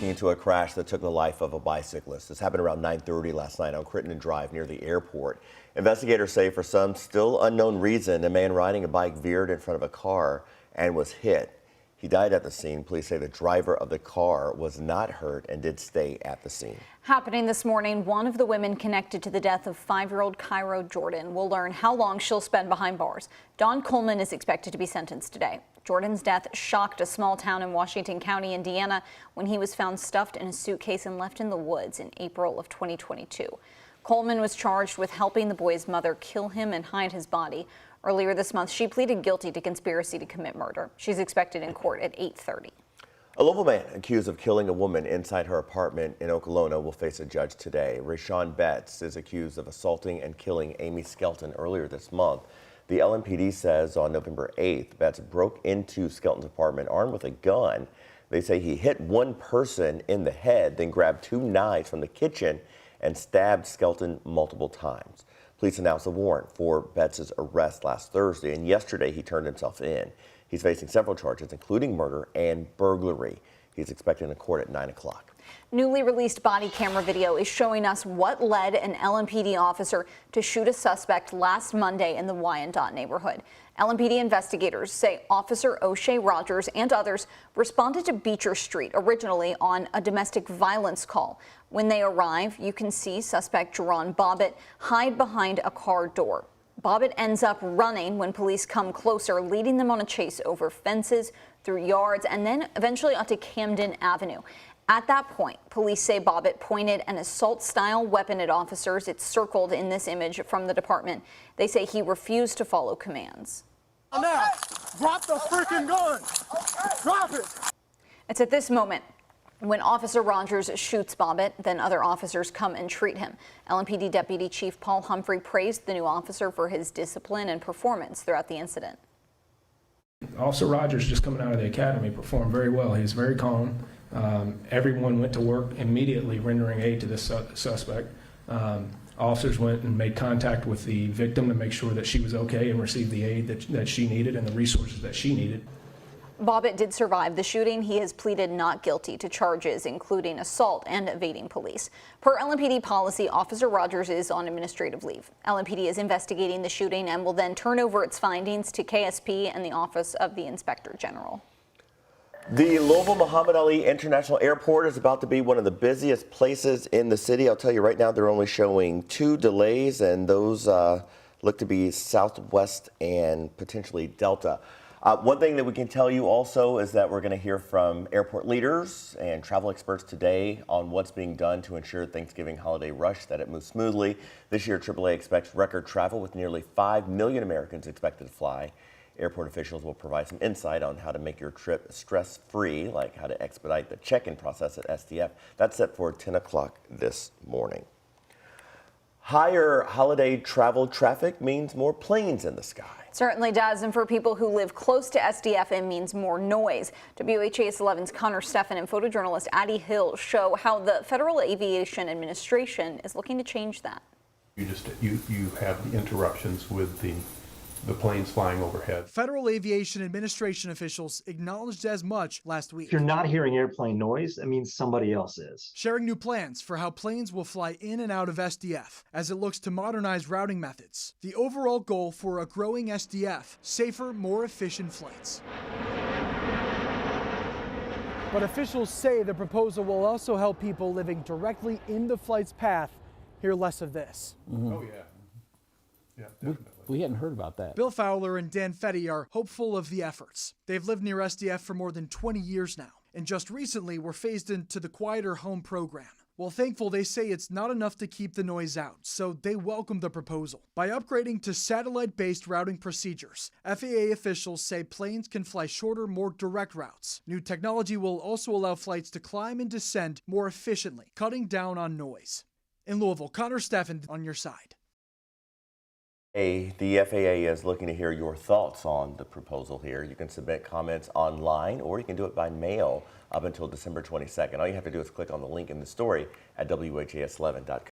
looking into a crash that took the life of a bicyclist. This happened around 9:30 last night on Crittenden Drive near the airport. Investigators say for some still unknown reason, a man riding a bike veered in front of a car and was hit. He died at the scene. Police say the driver of the car was not hurt and did stay at the scene. Happening this morning, one of the women connected to the death of 5-year-old Cairo Jordan will learn how long she'll spend behind bars. Dawn Coleman is expected to be sentenced today. Jordan's death shocked a small town in Washington County, Indiana, when he was found stuffed in a suitcase and left in the woods in April of 2022. Coleman was charged with helping the boy's mother kill him and hide his body. Earlier this month, she pleaded guilty to conspiracy to commit murder. She's expected in court at 8:30. A Louisville man accused of killing a woman inside her apartment in Okolona will face a judge today. Rashawn Betts is accused of assaulting and killing Amy Skelton earlier this month. The LMPD says on November 8th, Betts broke into Skelton's apartment armed with a gun. They say he hit one person in the head, then grabbed 2 knives from the kitchen and stabbed Skelton multiple times. Police announced a warrant for Betts' arrest last Thursday, and yesterday he turned himself in. He's facing several charges, including murder and burglary. He's expected in court at 9 o'clock. Newly released body camera video is showing us what led an LMPD officer to shoot a suspect last Monday in the Wyandotte neighborhood. LMPD investigators say Officer O'Shea Rogers and others responded to Beecher Street originally on a domestic violence call. When they arrive, you can see suspect Jerron Bobbitt hide behind a car door. Bobbitt ends up running when police come closer, leading them on a chase over fences, through yards, and then eventually onto Camden Avenue. At that point, police say Bobbitt pointed an assault-style weapon at officers. It's circled in this image from the department. They say he refused to follow commands. Now, drop the freaking gun. Drop it. It's at this moment when Officer Rogers shoots Bobbitt, then other officers come and treat him. LMPD Deputy Chief Paul Humphrey praised the new officer for his discipline and performance throughout the incident. Officer Rogers, just coming out of the academy, performed very well. He was very calm. Everyone went to work immediately rendering aid to this suspect. Officers went and made contact with the victim to make sure that she was okay and received the aid that she needed and the resources that she needed. Bobbitt did survive the shooting. He has pleaded not guilty to charges including assault and evading police. Per LMPD policy, Officer Rogers is on administrative leave. LMPD is investigating the shooting and will then turn over its findings to KSP and the Office of the Inspector General. The Louisville Muhammad Ali International Airport is about to be one of the busiest places in the city. I'll tell you right now, they're only showing 2 delays, and those look to be Southwest and potentially Delta. One thing that we can tell you also is that we're going to hear from airport leaders and travel experts today on what's being done to ensure Thanksgiving holiday rush, that it moves smoothly. This year, AAA expects record travel with nearly 5 million Americans expected to fly. Airport officials will provide some insight on how to make your trip stress-free, like how to expedite the check-in process at STF. That's set for 10 o'clock this morning. Higher holiday travel traffic means more planes in the sky. Certainly does, and for people who live close to SDF, it means more noise. WHAS11's Connor Steffen and photojournalist Addie Hill show how the Federal Aviation Administration is looking to change that. You have the interruptions with the planes flying overhead. Federal Aviation Administration officials acknowledged as much last week. If you're not hearing airplane noise, that means somebody else is. Sharing new plans for how planes will fly in and out of SDF as it looks to modernize routing methods. The overall goal for a growing SDF, safer, more efficient flights. But officials say the proposal will also help people living directly in the flight's path hear less of this. Oh, yeah. Yeah, definitely. We hadn't heard about that. Bill Fowler and Dan Fetty are hopeful of the efforts. They've lived near SDF for more than 20 years now, and just recently were phased into the Quieter Home program. While thankful, they say it's not enough to keep the noise out, so they welcome the proposal. By upgrading to satellite-based routing procedures, FAA officials say planes can fly shorter, more direct routes. New technology will also allow flights to climb and descend more efficiently, cutting down on noise. In Louisville, Connor Steffen on your side. The FAA is looking to hear your thoughts on the proposal here. You can submit comments online or you can do it by mail up until December 22nd. All you have to do is click on the link in the story at WHAS11.com.